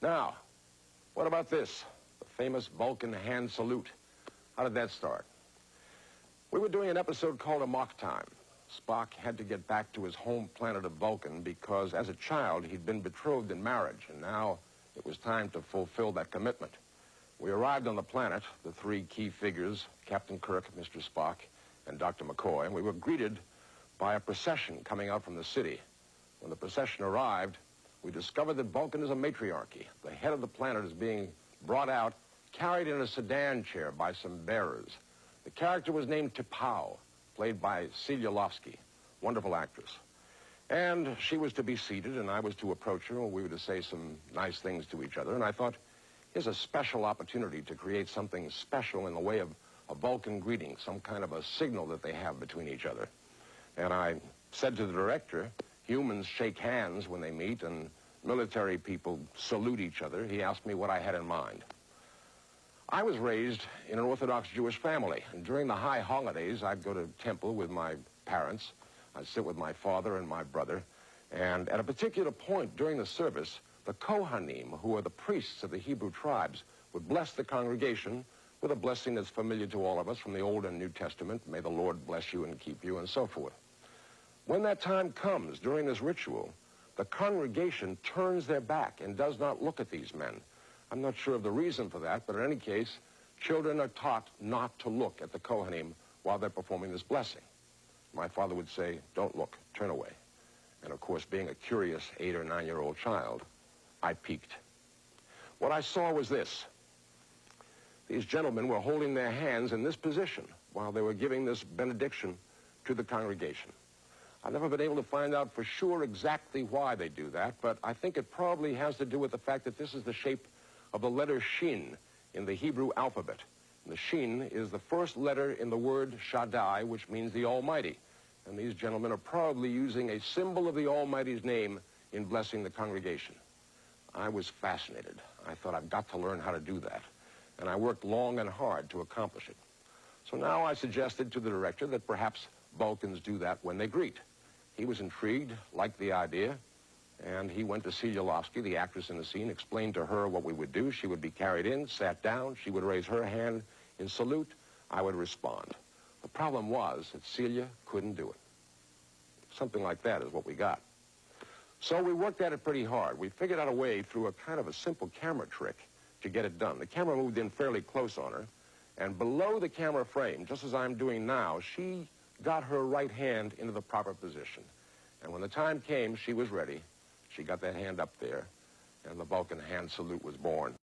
Now, what about this? The famous Vulcan hand salute. How did that start? We were doing an episode called A Mock Time. Spock had to get back to his home planet of Vulcan because as a child he'd been betrothed in marriage, and now it was time to fulfill that commitment. We arrived on the planet, the three key figures, Captain Kirk, Mr. Spock, and Dr. McCoy, and we were greeted by a procession coming out from the city. When the procession arrived, we discovered that Vulcan is a matriarchy. The head of the planet is being brought out, carried in a sedan chair by some bearers. The character was named T'Pau, played by Celia Lofsky, wonderful actress. And she was to be seated, and I was to approach her, and we were to say some nice things to each other. And I thought, here's a special opportunity to create something special in the way of a Vulcan greeting, some kind of a signal that they have between each other. And I said to the director, humans shake hands when they meet, and military people salute each other. He asked me what I had in mind. I was raised in an Orthodox Jewish family, and during the high holidays, I'd go to temple with my parents. I'd sit with my father and my brother, and at a particular point during the service, the Kohanim, who are the priests of the Hebrew tribes, would bless the congregation with a blessing that's familiar to all of us from the Old and New Testament. May the Lord bless you and keep you, and so forth. When that time comes during this ritual, the congregation turns their back and does not look at these men. I'm not sure of the reason for that, but in any case, children are taught not to look at the Kohanim while they're performing this blessing. My father would say, don't look, turn away. And of course, being a curious 8 or 9-year-old child, I peeked. What I saw was this. These gentlemen were holding their hands in this position while they were giving this benediction to the congregation. I've never been able to find out for sure exactly why they do that, but I think it probably has to do with the fact that this is the shape of the letter Shin in the Hebrew alphabet. And the Shin is the first letter in the word Shaddai, which means the Almighty. And these gentlemen are probably using a symbol of the Almighty's name in blessing the congregation. I was fascinated. I thought, I've got to learn how to do that. And I worked long and hard to accomplish it. So now I suggested to the director that perhaps Vulcans do that when they greet. He was intrigued, liked the idea, and he went to Celia Lofsky, the actress in the scene, explained to her what we would do. She would be carried in, sat down, she would raise her hand in salute, I would respond. The problem was that Celia couldn't do it. Something like that is what we got. So we worked at it pretty hard. We figured out a way through a kind of a simple camera trick to get it done. The camera moved in fairly close on her, and below the camera frame, just as I'm doing now, she got her right hand into the proper position. And when the time came, she was ready. She got that hand up there, and the Vulcan hand salute was born.